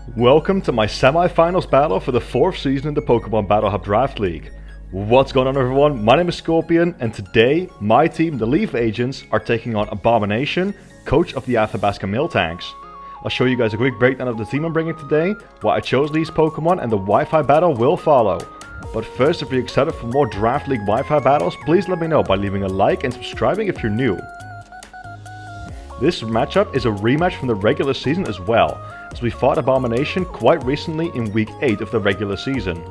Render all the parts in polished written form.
Welcome to my semi-finals battle for the 4th season in the Pokemon Battle Hub Draft League. What's going on, everyone? My name is Scorpion, and today my team, the L.E.A.F agents, are taking on Abomination, coach of the Athabasca Miltanks. I'll show you guys a quick breakdown of the team I'm bringing today, why I chose these Pokemon, and the Wi-Fi battle will follow. But first, if you're excited for more Draft League Wi-Fi battles, please let me know by leaving a like and subscribing if you're new. This matchup is a rematch from the regular season as well, as we fought Abomination quite recently in week 8 of the regular season.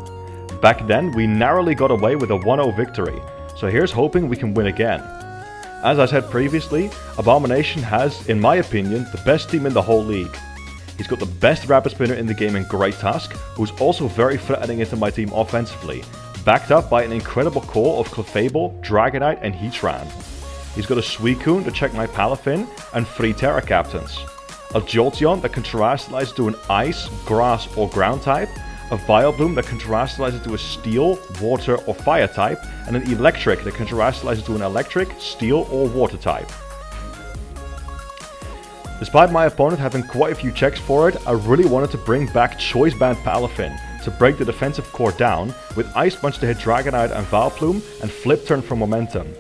Back then, we narrowly got away with a 1-0 victory, so here's hoping we can win again. As I said previously, Abomination has, in my opinion, the best team in the whole league. He's got the best rapid spinner in the game in Great TUSK, who's also very threatening into my team offensively, backed up by an incredible core of Clefable, Dragonite and Heatran. He's got a Suicune to check my Palafin, and 3 Terra Captains. A Jolteon that can Terastallize to an Ice, Grass or Ground type, a Vileplume that can Terastallize into a Steel, Water or Fire type, and an Electric that can Terastallize into an Electric, Steel or Water type. Despite my opponent having quite a few checks for it, I really wanted to bring back Choice Band Palafin to break the defensive core down, with Ice Punch to hit Dragonite and Vileplume, and Flip Turn for momentum.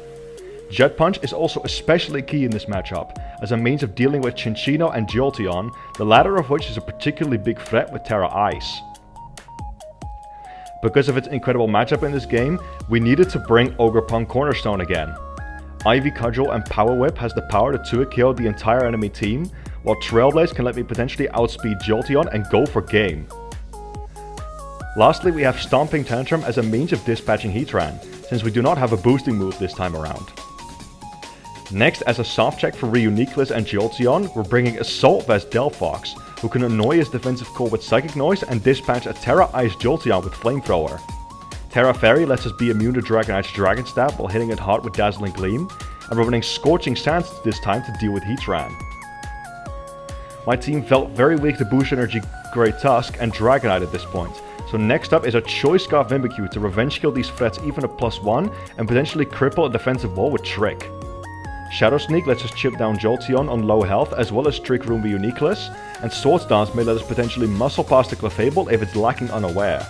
Jet Punch is also especially key in this matchup, as a means of dealing with Cinccino and Jolteon, the latter of which is a particularly big threat with Terra Ice. Because of its incredible matchup in this game, we needed to bring Ogerpon Cornerstone again. Ivy Cudgel and Power Whip has the power to 2-KO the entire enemy team, while Trailblaze can let me potentially outspeed Jolteon and go for game. Lastly, we have Stomping Tantrum as a means of dispatching Heatran, since we do not have a boosting move this time around. Next, as a soft check for Reuniclus and Jolteon, we're bringing Assault Vest Delphox, who can annoy his defensive core with Psychic Noise and dispatch a Terra Ice Jolteon with Flamethrower. Terra Fairy lets us be immune to Dragonite's Dragon Stab while hitting it hard with Dazzling Gleam, and we're running Scorching Sands this time to deal with Heatran. My team felt very weak to Boost Energy Great Tusk and Dragonite at this point, so next up is a Choice Scarf Mimikyu to revenge kill these threats even at +1 and potentially cripple a defensive wall with Trick. Shadow Sneak lets us chip down Jolteon on low health as well as Trick Room Reuniclus, and Swords Dance may let us potentially muscle past the Clefable if it's lacking unaware.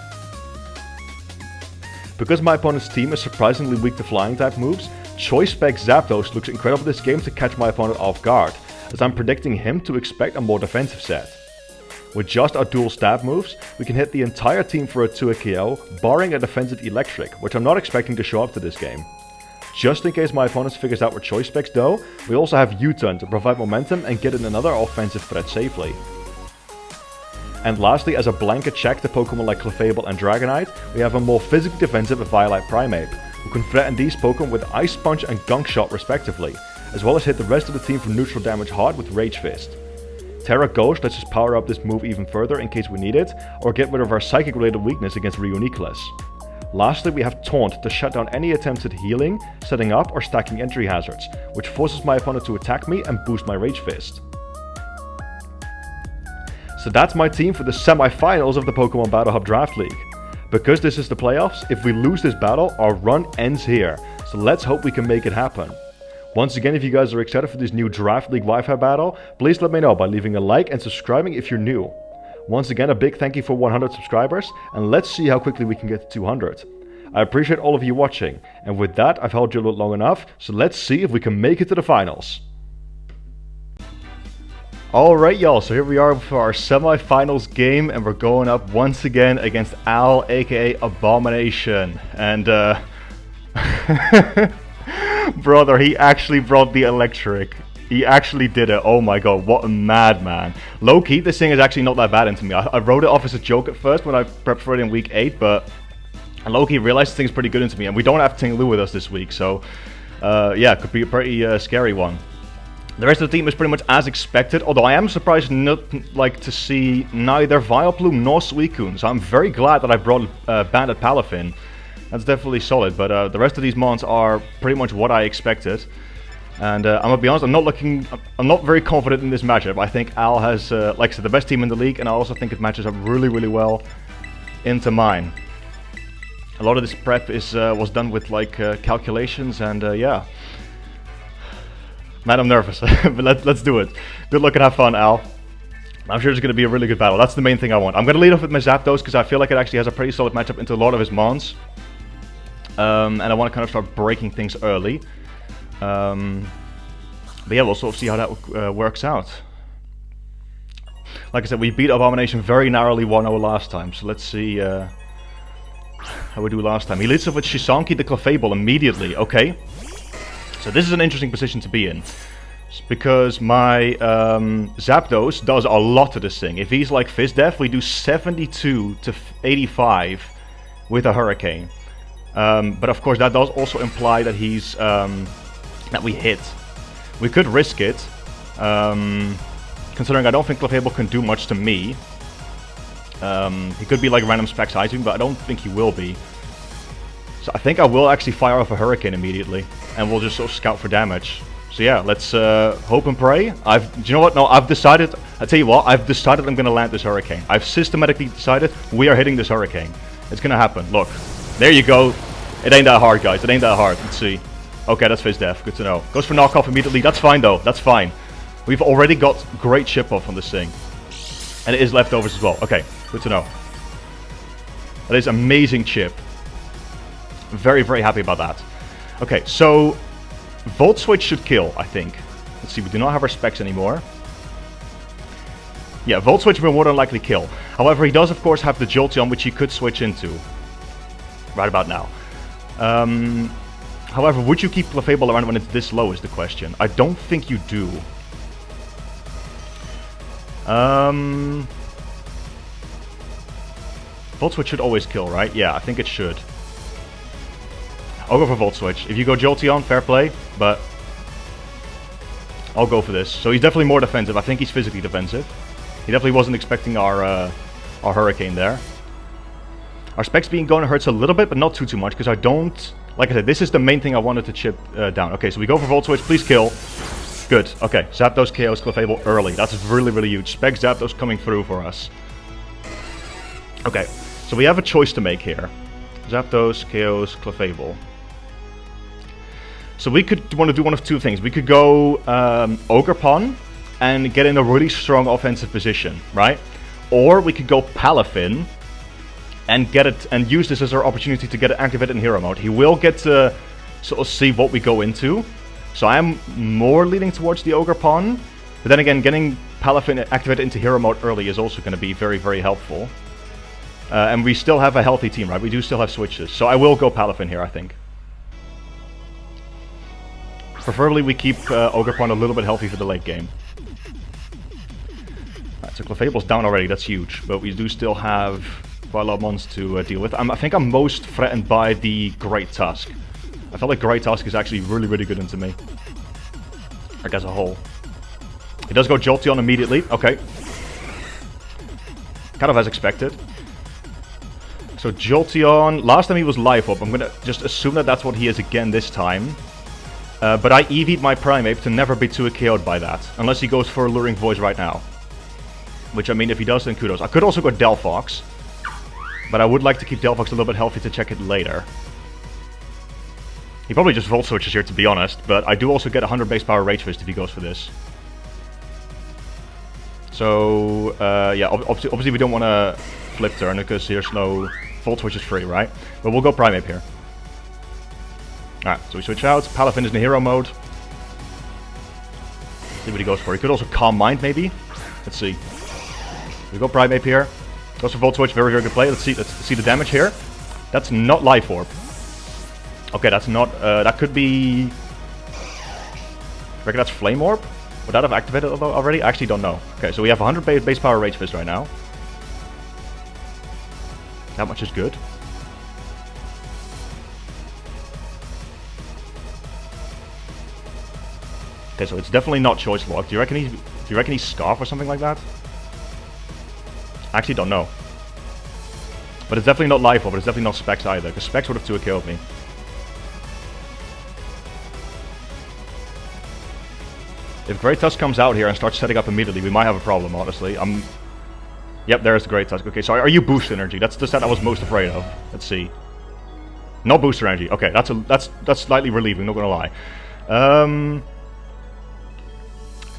Because my opponent's team is surprisingly weak to flying type moves, Choice Spec Zapdos looks incredible this game to catch my opponent off guard, as I'm predicting him to expect a more defensive set. With just our dual stab moves, we can hit the entire team for a 2-KO, barring a defensive Electric, which I'm not expecting to show up to this game. Just in case my opponent figures out what Choice Specs though, we also have U-Turn to provide momentum and get in another offensive threat safely. And lastly, as a blanket check to Pokemon like Clefable and Dragonite, we have a more physically defensive Violite Primeape, who can threaten these Pokemon with Ice Punch and Gunk Shot respectively, as well as hit the rest of the team for neutral damage hard with Rage Fist. Terra Ghost lets us power up this move even further in case we need it, or get rid of our psychic related weakness against Reuniclus. Lastly, we have Taunt to shut down any attempts at healing, setting up or stacking entry hazards, which forces my opponent to attack me and boost my Rage Fist. So that's my team for the semi-finals of the Pokemon Battle Hub Draft League. Because this is the playoffs, if we lose this battle, our run ends here, so let's hope we can make it happen. Once again, if you guys are excited for this new Draft League Wi-Fi battle, please let me know by leaving a like and subscribing if you're new. Once again, a big thank you for 100 subscribers, and let's see how quickly we can get to 200. I appreciate all of you watching, and with that, I've held you long enough, so let's see if we can make it to the finals. Alright y'all, so here we are for our semi-finals game, and we're going up once again against Al, aka Abomination. And brother, he actually brought the Electric. He actually did it. Oh my god, what a madman. Low-key, this thing is actually not that bad into me. I wrote it off as a joke at first when I prepped for it in week 8, but low-key realized this thing's pretty good into me, and we don't have Ting-Lu with us this week, so yeah, it could be a pretty scary one. The rest of the team is pretty much as expected, although I am surprised not to see neither Vileplume nor Suicune, so I'm very glad that I brought Bandit Palafin. That's definitely solid, but the rest of these mons are pretty much what I expected. And I'm gonna be honest, I'm not very confident in this matchup. I think Al has, like I said, the best team in the league, and I also think it matches up really, really well into mine. A lot of this prep was done with calculations, and yeah. Man, I'm nervous, but let's do it. Good luck and have fun, Al. I'm sure it's going to be a really good battle. That's the main thing I want. I'm going to lead off with my Zapdos because I feel like it actually has a pretty solid matchup into a lot of his mons. And I want to kind of start breaking things early. But yeah, we'll sort of see how that works out. Like I said, we beat Abomination very narrowly 1-0 last time. So let's see how we do last time. He leads off with Shisonki the Clefable immediately. Okay. So this is an interesting position to be in. Because my Zapdos does a lot to this thing. If he's like Fizdef, we do 72 to 85 with a Hurricane. But of course that does also imply that he's that we hit. We could risk it, considering I don't think Clefable can do much to me. He could be like random specs Izing, but I don't think he will be. So I think I will actually fire off a Hurricane immediately, and we'll just sort of scout for damage. So yeah, let's hope and pray. Do you know what? No, I've decided. I tell you what, I've decided I'm gonna land this Hurricane. I've systematically decided we are hitting this Hurricane. It's gonna happen. Look, there you go. It ain't that hard, guys. It ain't that hard. Let's see. Okay, that's Fizdef. Good to know. Goes for knockoff immediately. That's fine though. That's fine. We've already got great chip off on this thing, and it is leftovers as well. Okay, good to know. That is amazing chip. Very, very happy about that. Okay, so Volt Switch should kill, I think. Let's see, we do not have our specs anymore. Yeah, Volt Switch will more than likely kill. However, he does of course have the Jolteon, which he could switch into. Right about now. However, would you keep Clefable around when it's this low is the question. I don't think you do. Volt Switch should always kill, right? Yeah, I think it should. I'll go for Volt Switch. If you go Jolteon, fair play, but I'll go for this. So he's definitely more defensive. I think he's physically defensive. He definitely wasn't expecting our Hurricane there. Our specs being gone hurts a little bit, but not too much, because I don't... Like I said, this is the main thing I wanted to chip down. Okay, so we go for Volt Switch. Please kill. Good. Okay, Zapdos KOs Clefable early. That's really, really huge. Spec Zapdos coming through for us. Okay, so we have a choice to make here. Zapdos KOs Clefable. So we could want to do one of two things. We could go Ogerpon and get in a really strong offensive position, right? Or we could go Palafin and get it and use this as our opportunity to get it activated in hero mode. He will get to sort of see what we go into. So I am more leaning towards the Ogerpon. But then again, getting Palafin activated into hero mode early is also going to be very, very helpful. And we still have a healthy team, right? We do still have switches. So I will go Palafin here, I think. Preferably we keep Ogerpon a little bit healthy for the late game. Alright, so Clefable's down already, that's huge. But we do still have quite a lot of mons to deal with. I think I'm most threatened by the Great Tusk. I feel like Great Tusk is actually really, really good into me. Like as a whole. He does go Jolteon immediately, okay. Kind of as expected. So Jolteon, last time he was Life Orb. I'm gonna just assume that that's what he is again this time. But I EV'd my Primeape to never be too KO'd by that. Unless he goes for Alluring Voice right now. Which, I mean, if he does, then kudos. I could also go Delphox. But I would like to keep Delphox a little bit healthy to check it later. He probably just Volt Switches here, to be honest. But I do also get 100 base power Rage Fist if he goes for this. So, yeah, obviously we don't want to flip turn because here's no Volt Switch is free, right? But we'll go Primeape here. Alright, so we switch out. Palafin is in hero mode. See what he goes for. He could also Calm Mind, maybe. Let's see. We go Primeape here. Goes for Volt Switch. Very, very good play. Let's see the damage here. That's not Life Orb. Okay, that's not... that could be... I reckon that's Flame Orb? Would that have activated already? I actually don't know. Okay, so we have 100 base power Rage Fist right now. That much is good. Okay, so it's definitely not Choice Lock. Do you reckon he's Scarf or something like that? I actually don't know. But it's definitely not Life Orb, but it's definitely not Specs either, because Specs would have 2-KO'd me. If Great Tusk comes out here and starts setting up immediately, we might have a problem, honestly. Yep, there's the Great Tusk. Okay, so are you Boost Energy? That's the set I was most afraid of. Let's see. No Booster Energy. Okay, that's slightly relieving, not gonna lie.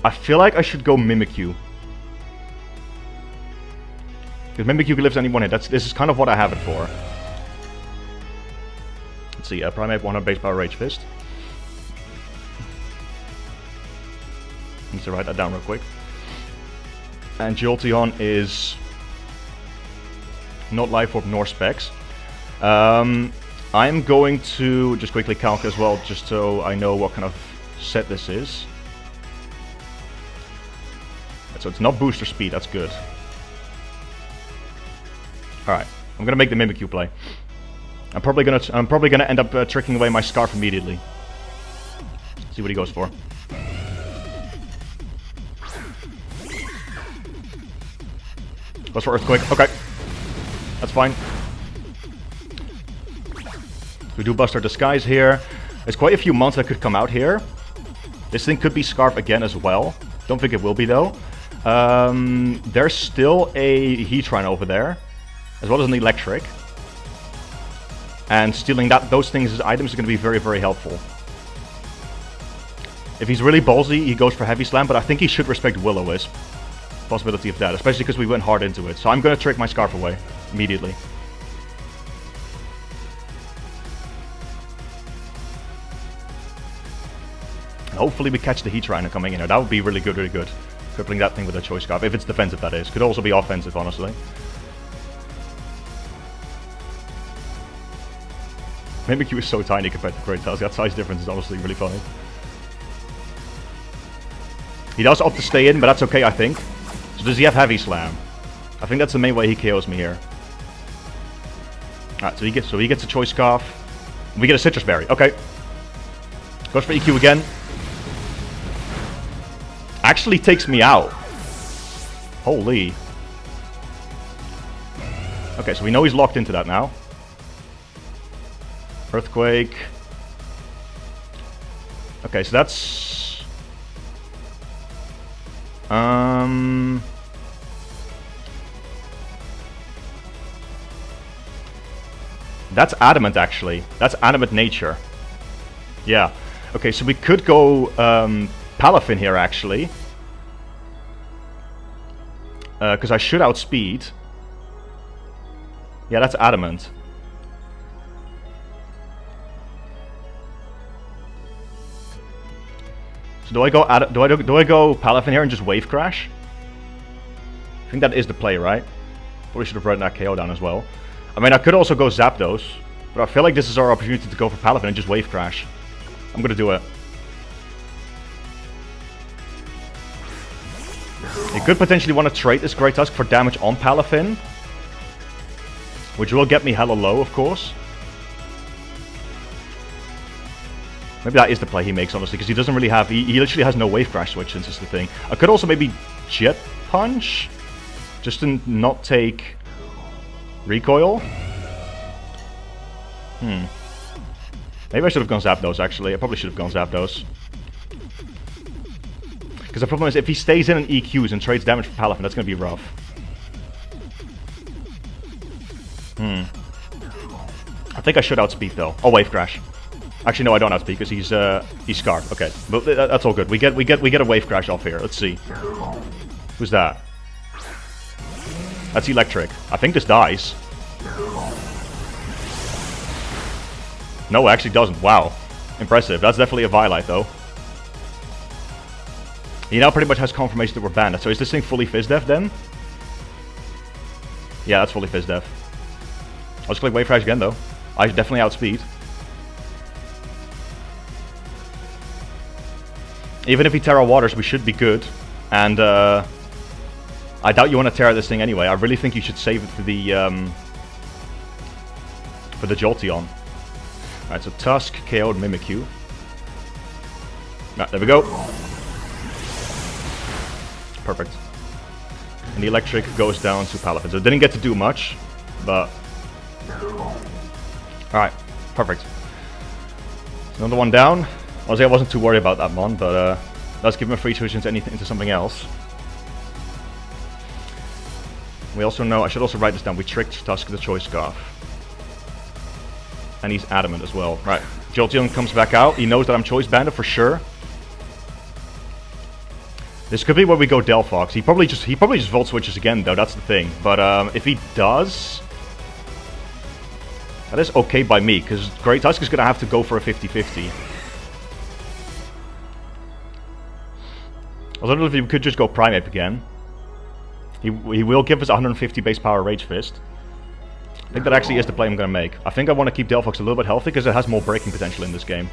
I feel like I should go Mimikyu. Because Mimikyu lives only one hit. This is kind of what I have it for. Let's see, Primate 100 base power Rage Fist. Need to write that down real quick. And Jolteon is not Life Orb nor Specs. I'm going to just quickly calc as well, just so I know what kind of set this is. So it's not booster speed, that's good. Alright, I'm gonna make the Mimikyu play. I'm probably gonna end up tricking away my Scarf immediately. See what he goes for. Goes for Earthquake. Okay. That's fine. We do bust our Disguise here. There's quite a few mons that could come out here. This thing could be Scarf again as well. Don't think it will be though. There's still a Heatran over there, as well as an Electric. And stealing those things as items is going to be very, very helpful. If he's really ballsy, he goes for Heavy Slam, but I think he should respect Will-O-Wisp. Possibility of that, especially because we went hard into it. So I'm going to trick my Scarf away immediately. Hopefully we catch the Heatran coming in there. That would be really good, really good. Crippling that thing with a Choice Scarf, if it's defensive that is. Could also be offensive, honestly. Mimikyu is so tiny compared to Great Tusk. That size difference is honestly really funny. He does opt to stay in, but that's okay, I think. So does he have Heavy Slam? I think that's the main way he KOs me here. Alright, so he gets a Choice Scarf. We get a Citrus Berry. Okay. Goes for EQ again. Actually takes me out. Holy. Okay, so we know he's locked into that now. Earthquake. Okay, so that's... That's Adamant, actually. That's Adamant Nature. Yeah. Okay, so we could go Palafin here, actually. Because I should outspeed. Yeah, that's Adamant. So do I go Palafin here and just Wave Crash? I think that is the play, right? Probably should have written that KO down as well. I mean, I could also go Zapdos, but I feel like this is our opportunity to go for Palafin and just Wave Crash. I'm gonna do it. You could potentially want to trade this Great Tusk for damage on Palafin, which will get me hella low, of course. Maybe that is the play he makes, honestly, because he doesn't really have... He literally has no Wave Crash switch, since it's the thing. I could also maybe Jet Punch, just to not take recoil. Maybe I should have gone Zapdos, actually. I probably should have gone Zapdos. Because the problem is, if he stays in and EQs and trades damage for Palafin, that's going to be rough. I think I should outspeed, though. Oh, Wave Crash. Actually, no, I don't outspeed, because he's scarred. Okay, but that's all good. We get a Wave Crash off here. Let's see. Who's that? That's Electric. I think this dies. No, it actually doesn't. Wow. Impressive. That's definitely a Violite, though. He now pretty much has confirmation that we're banned. So is this thing fully Fizz-Def then? Yeah, that's fully Fizz-Def. I'll just click Wave Crash again, though. I definitely outspeed. Even if he Terra Waters, we should be good. And I doubt you want to Terra this thing anyway. I really think you should save it for the Jolteon. Alright, so Tusk KO'd Mimikyu. Alright, there we go. Perfect. And the Electric goes down to Palafin. So it didn't get to do much, but... Alright, perfect. Another one down. Honestly, I wasn't too worried about that mon, but let's give him a free switch into something else. We also know, I should also write this down, we tricked Tusk with the Choice Scarf. And he's Adamant as well. Right, Jolteon comes back out, he knows that I'm Choice Banded for sure. This could be where we go Delphox. He probably just Volt Switches again, though, that's the thing. But if he does... That is okay by me, because Great Tusk is going to have to go for a 50-50. I don't know if he could just go Primeape again. He will give us 150 base power Rage Fist. I think that actually is the play I'm going to make. I think I want to keep Delphox a little bit healthy, because it has more breaking potential in this game.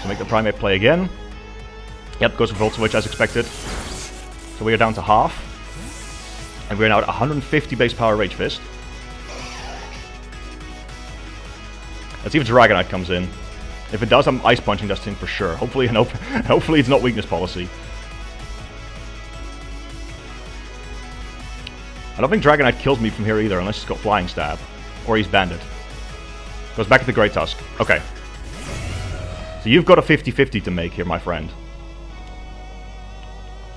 So make the Primeape play again. Yep, goes for Volt Switch as expected. So we are down to half. And we're now at 150 base power Rage Fist. Let's see if Dragonite comes in. If it does, I'm Ice Punching this thing for sure. Hopefully, hopefully it's not weakness policy. I don't think Dragonite kills me from here either, unless he's got Flying Stab. Or he's Banded. Goes back to the Great Tusk. Okay. So you've got a 50-50 to make here, my friend.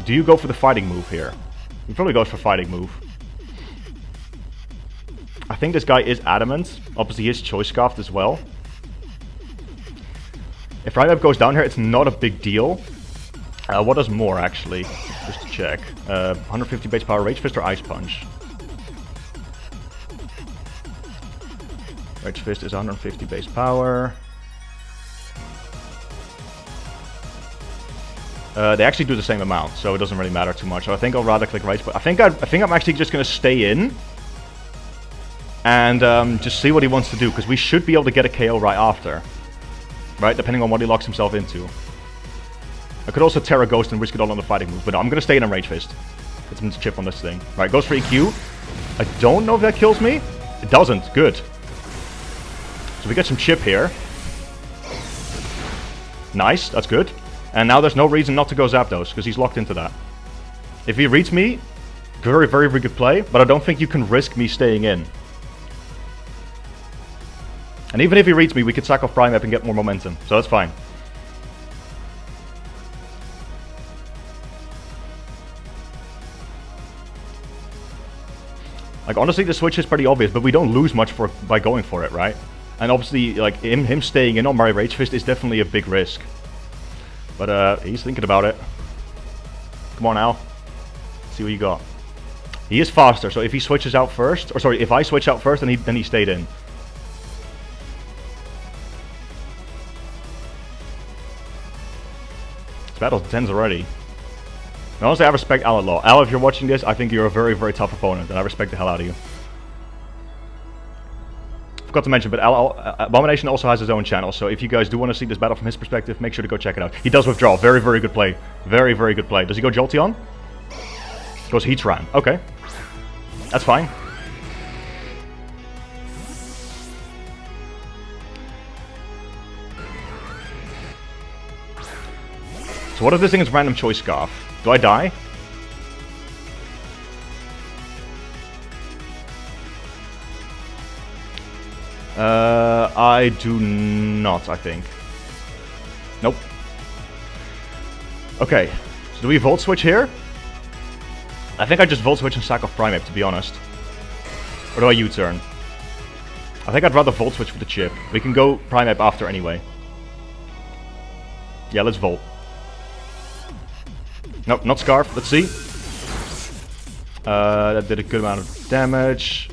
Do you go for the fighting move here? He probably goes for fighting move. I think this guy is adamant. Obviously, he is Choice Scarfed as well. If Primeape goes down here, it's not a big deal. What does more, actually? Just to check. 150 base power Rage Fist or Ice Punch? Rage Fist is 150 base power. They actually do the same amount, so it doesn't really matter too much. So I think I'll rather click Rage. But I think I'm actually just going to stay in and just see what he wants to do, because we should be able to get a KO right after, right? Depending on what he locks himself into. I could also Terra Ghost and risk it all on the fighting move, but no, I'm going to stay in and Rage Fist. Get some chip on this thing. Right, goes for EQ. I don't know if that kills me. It doesn't. Good. So we get some chip here. Nice. That's good. And now there's no reason not to go Zapdos, because he's locked into that. If he reads me, very, very, very good play, but I don't think you can risk me staying in. And even if he reads me, we could sack off Primeape and get more momentum, so that's fine. Like, honestly, the switch is pretty obvious, but we don't lose much by going for it, right? And obviously, like, him staying in on my Rage Fist is definitely a big risk. But he's thinking about it. Come on now. See what you got. He is faster, so if he switches out first, or sorry, if I switch out first, then he stayed in. This battle's intense already. And honestly, I respect Al a lot. Al, if you're watching this, I think you're a very, very tough opponent, and I respect the hell out of you. Forgot to mention, but Abomination also has his own channel, so if you guys do want to see this battle from his perspective, make sure to go check it out. He does withdraw. Very, very good play. Very, very good play. Does he go Jolteon? Goes Heatran. Okay. That's fine. So what if this thing is random Choice Scarf? Do I die? I do not, I think. Nope. Okay, so do we Volt Switch here? I think I just Volt Switch and sack off Primeape, to be honest. Or do I U-turn? I think I'd rather Volt Switch for the chip. We can go Primeape after anyway. Yeah, let's Volt. Nope, not Scarf. Let's see. That did a good amount of damage.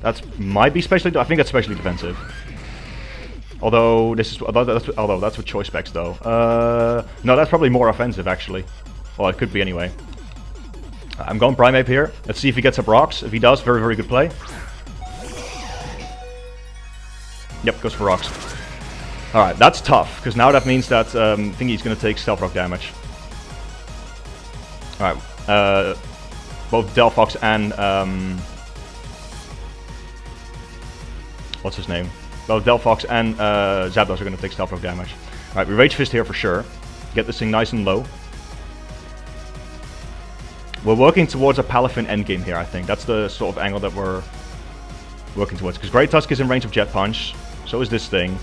That might be specially... I think that's specially defensive. Although this is... Although that's with choice specs though. No, that's probably more offensive actually. Well, it could be anyway. I'm going Primeape here. Let's see if he gets up rocks. If he does, very, very good play. Yep, goes for rocks. Alright, that's tough, because now that means that Thingy's going to take Stealth Rock damage. Alright, both Delphox and... what's his name? Both Delphox and Zapdos are going to take Stealth Rock damage. Alright, we Rage Fist here for sure. Get this thing nice and low. We're working towards a Palafin endgame here, I think. That's the sort of angle that we're working towards. Because Great Tusk is in range of Jet Punch. So is this thing.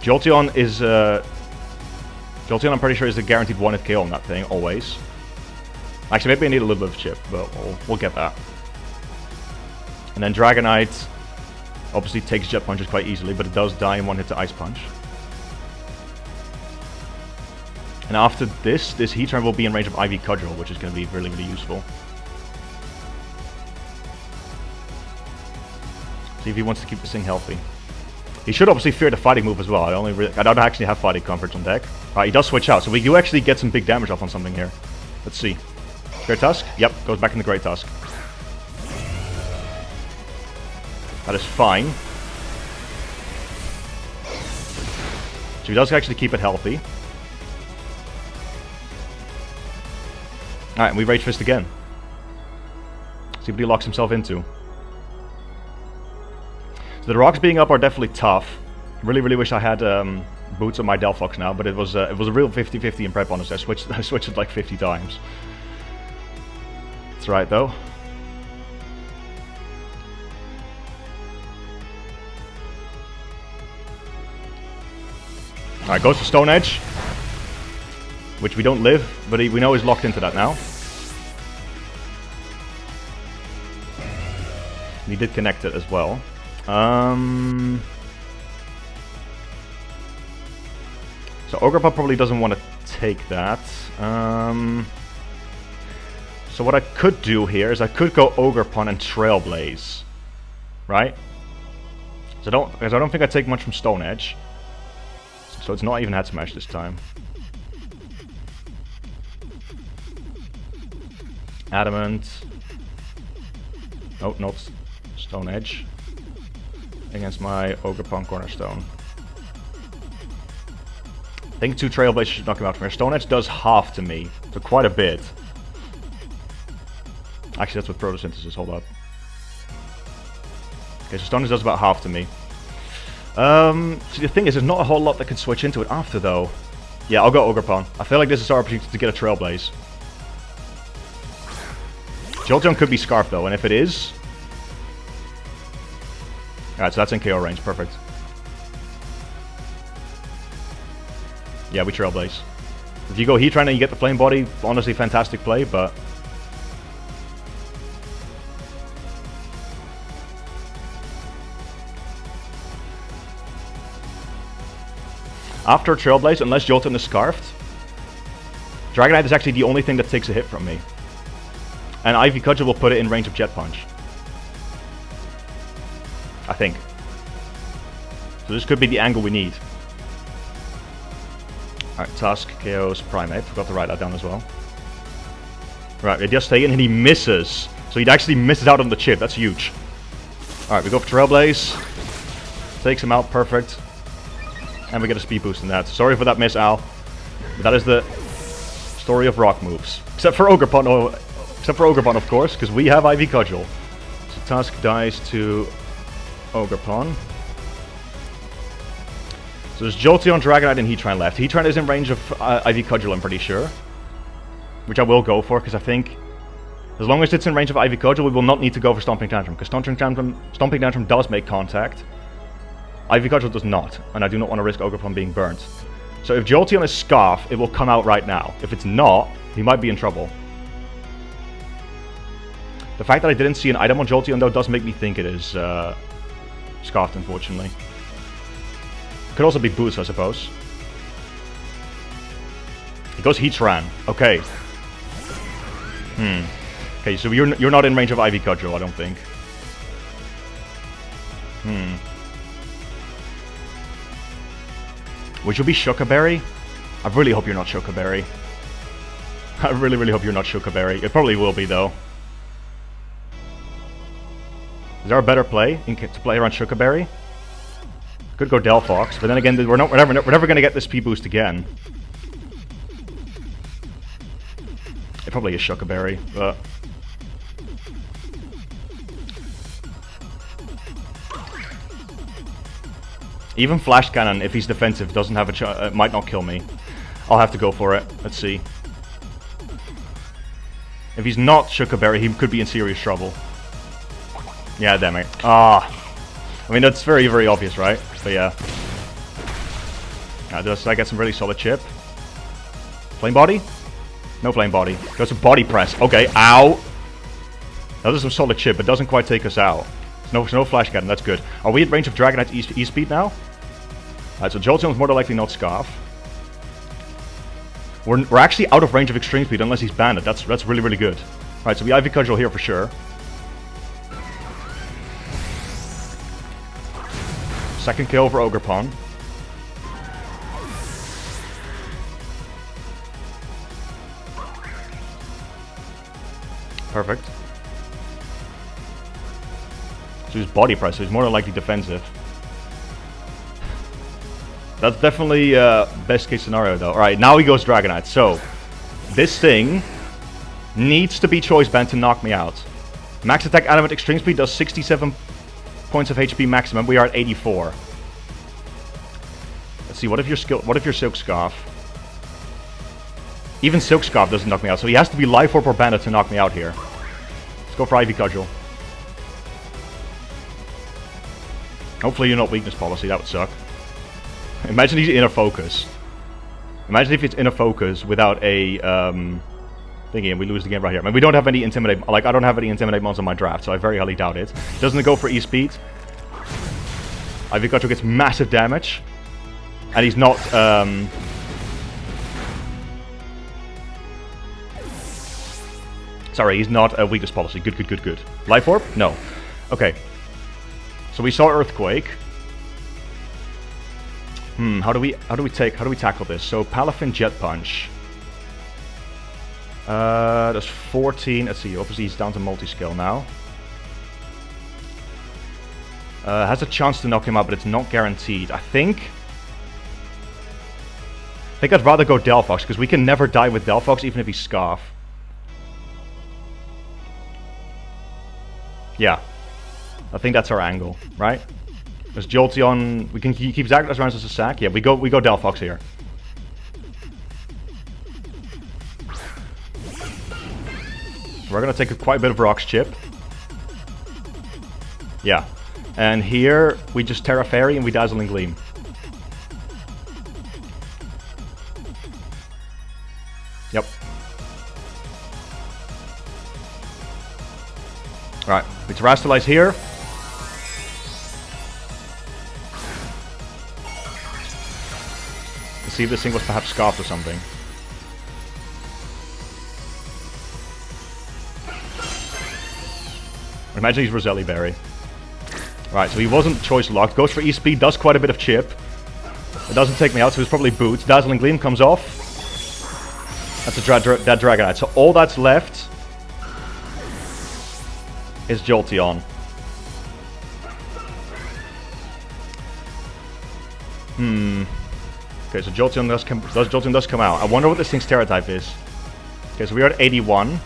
Jolteon is... Jolteon, I'm pretty sure, is the guaranteed one-hit KO on that thing, always. Actually, maybe I need a little bit of chip, but we'll get that. And then Dragonite... Obviously takes jet punches quite easily, but it does die in one hit to ice punch. And after this Heatran will be in range of Ivy Cudgel, which is going to be really, really useful. See if he wants to keep this thing healthy. He should obviously fear the fighting move as well. I don't actually have fighting coverage on deck. Alright, he does switch out, so we do actually get some big damage off on something here. Let's see. Great Tusk? Yep, goes back into Great Tusk. That is fine. So he does actually keep it healthy. Alright, and we Rage Fist again. See what he locks himself into. So the rocks being up are definitely tough. Really, really wish I had boots on my Delphox now, but it was a real 50-50 in prep, honestly. I switched it like 50 times. That's right, though. Alright, goes for Stone Edge. Which we don't live, but we know he's locked into that now. He did connect it as well. So Ogre-Pop probably doesn't want to take that. So what I could do here is I could go Ogre-Pon and Trailblaze. Right? So because I don't think I take much from Stone Edge. So it's not even Head Smash this time. Adamant. Oh, not Stone Edge. Against my Ogre-Pon Cornerstone. I think 2 Trailblazers should knock him out from here. Stone Edge does half to me, so quite a bit. Actually, that's with Photosynthesis, hold up. Okay, so Stone Edge does about half to me. So the thing is, there's not a whole lot that can switch into it after, though. Yeah, I'll go Ogre-Pon. I feel like this is our opportunity to get a Trailblaze. Jolteon could be Scarf, though, and if it is... Alright, so that's in KO range, perfect. Yeah, we Trailblaze. If you go Heatran and you get the Flame Body, honestly, fantastic play, but... After Trailblaze, unless Jolteon is Scarfed, Dragonite is actually the only thing that takes a hit from me. And Ivy Cudgel will put it in range of Jet Punch. I think. So this could be the angle we need. Alright, Tusk, KO's Primate. Forgot to write that down as well. Right, we just stay in and he misses. So he actually misses out on the chip. That's huge. Alright, we go for Trailblaze. Takes him out, perfect. And we get a speed boost in that. Sorry for that miss, Al. But that is the story of rock moves. Except for Ogre-Pon, of course, because we have Ivy Cudgel. So Tusk dies to Ogre-Pon. So there's Jolteon, Dragonite, and Heatran left. Heatran is in range of Ivy Cudgel, I'm pretty sure. Which I will go for, because I think as long as it's in range of Ivy Cudgel, we will not need to go for Stomping Tantrum, because Stomping Tantrum does make contact. Ivy Cudgel does not, and I do not want to risk Ogre-Pon being burnt. So if Jolteon is Scarf, it will come out right now. If it's not, he might be in trouble. The fact that I didn't see an item on Jolteon, though, does make me think it is Scarfed, unfortunately. Could also be Boost, I suppose. He goes Heatran. Okay. Okay, so you're not in range of Ivy Cudgel, I don't think. Would you be Shuckaberry? I really hope you're not Shuckaberry. I really, really hope you're not Shuckaberry. It probably will be, though. Is there a better play to play around Shuckaberry? Could go Delphox, but then again, we're never going to get this P-Boost again. It probably is Shuckaberry, but... Even Flash Cannon, if he's defensive, doesn't have a chance. Might not kill me. I'll have to go for it. Let's see. If he's not Shuckaberry, he could be in serious trouble. Yeah, damn it. I mean, that's very, very obvious, right? But yeah. Does I get some really solid chip? Flame Body? No Flame Body. Goes to Body Press. Okay, ow! That is some solid chip, but doesn't quite take us out. No Flash Cannon, that's good. Are we at range of Dragonite's E-Speed now? Alright, so Jolteon's more than likely not Scarf. We're actually out of range of Extreme Speed unless he's Bandit. That's really, really good. Alright, so we Ivy Cudgel here for sure. Second kill for Ogerpon. Perfect. So he's body press, so he's more than likely defensive. That's definitely best case scenario though. Alright, now he goes Dragonite. So, this thing needs to be Choice Band to knock me out. Max attack Adamant Extreme Speed does 67 points of HP maximum. We are at 84. Let's see, what if your Silk Scarf? Even Silk Scarf doesn't knock me out, so he has to be Life Orb or Bandit to knock me out here. Let's go for Ivy Cudgel. Hopefully you're not Weakness Policy, that would suck. Imagine he's Inner Focus. Imagine if it's Inner Focus without a thingy and we lose the game right here. I mean, we don't have any Intimidate, like I don't have any Intimidate mons on my draft, so I very highly doubt it. Doesn't go for E-Speed. Ivy Cudgel gets massive damage. And he's not, sorry, he's not a Weakness Policy. Good. Life Orb? No. Okay. So we saw Earthquake. How do we tackle this? So Palafin Jet Punch. That's 14. Let's see. Obviously he's down to multi-skill now. Has a chance to knock him out, but it's not guaranteed. I think I'd rather go Delphox because we can never die with Delphox even if he's Scarf. Yeah. I think that's our angle, right? There's Jolteon. We can keep Zapdos around as a sack. Yeah, we go Delphox here. We're gonna take quite a bit of Rock's Chip. Yeah. And here we just Terra Fairy and we Dazzling Gleam. Yep. Right, we Terrastalize here. Let's see if this thing was perhaps Scarfed or something. Imagine he's Roselli Berry. Right, so he wasn't choice locked. Goes for E-Speed, does quite a bit of chip. It doesn't take me out, so it's probably Boots. Dazzling Gleam comes off. That's a dead Dragonite. So all that's left is Jolteon. Okay, so Jolteon does come out. I wonder what this thing's Terra type is. Okay, so we are at 81.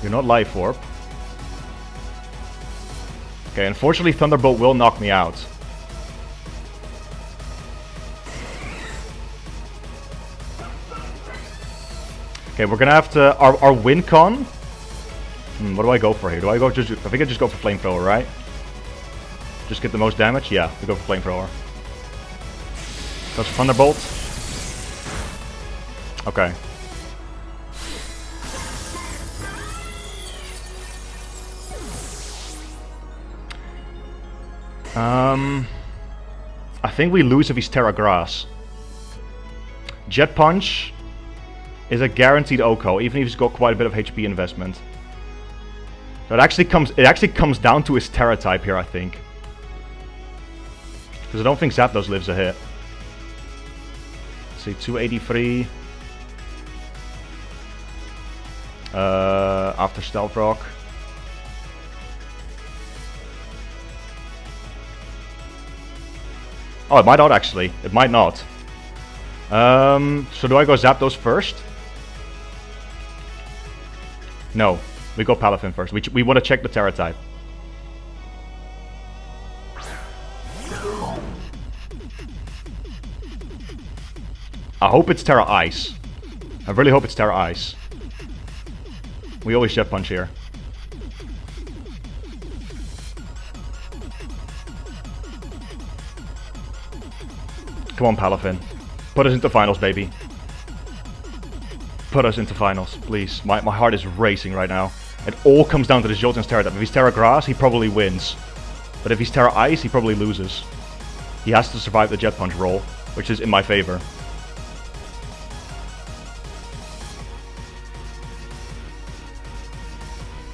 You're not Life Orb. Okay, unfortunately Thunderbolt will knock me out. Okay, we're gonna have to... Our win con? What do I go for here? I think I just go for Flamethrower, right? Just get the most damage? Yeah, we go for Flamethrower. Goes for Thunderbolt. Okay. I think we lose if he's Terra Grass. Jet Punch is a guaranteed OHKO, even if he's got quite a bit of HP investment. So it actually comes down to his Terra type here, I think. Because I don't think Zapdos lives a hit. Let's see, 283. After Stealth Rock. Oh, it might not actually. It might not. So do I go Zapdos first? No. We go Palafin first. We want to check the Terra type. I hope it's Terra Ice. I really hope it's Terra Ice. We always Jet Punch here. Come on, Palafin. Put us into finals, baby. Put us into finals, please. My heart is racing right now. It all comes down to this Jotun's Terra type. If he's Terra Grass, he probably wins. But if he's Terra Ice, he probably loses. He has to survive the Jet Punch roll, which is in my favor.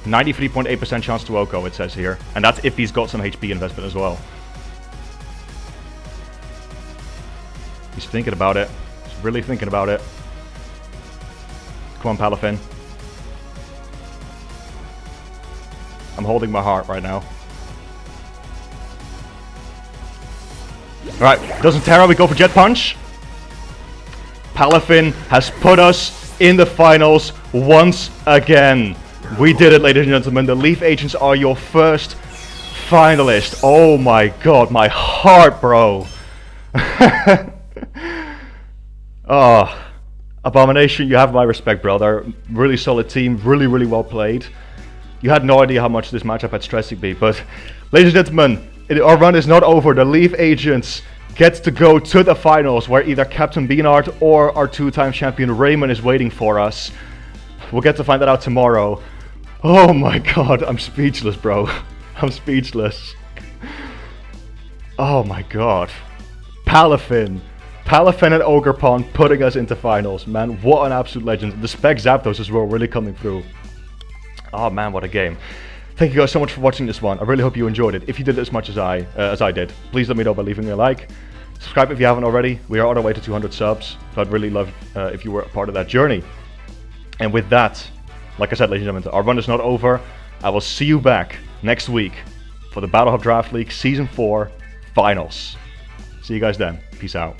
%93.8% chance to OHKO, it says here. And that's if he's got some HP investment as well. He's thinking about it. He's really thinking about it. Come on, Palafin. I'm holding my heart right now. Alright, doesn't Terra, we go for Jet Punch. Palafin has put us in the finals once again. We did it, ladies and gentlemen. The L.E.A.F agents are your first finalist. Oh my god, my heart, bro. Oh, Abomination, you have my respect, brother. Really solid team, really well played. You had no idea how much this matchup had stressing me, but ladies and gentlemen, our run is not over. The L.E.A.F agents gets to go to the finals, where either Captain Beanard or our two-time champion Raymond is waiting for us. We'll get to find that out tomorrow. Oh my god, I'm speechless, bro. I'm speechless. Oh my god. Palafin and Ogerpon putting us into finals. Man, what an absolute legend. The Spec Zapdos as well, really coming through. Oh man, what a game. Thank you guys so much for watching this one. I really hope you enjoyed it. If you did as much as I did, please let me know by leaving a like. Subscribe if you haven't already. We are on our way to 200 subs, so I'd really love if you were a part of that journey. And with that, like I said, ladies and gentlemen, our run is not over. I will see you back next week for the Battle Hub Draft League Season 4 Finals. See you guys then. Peace out.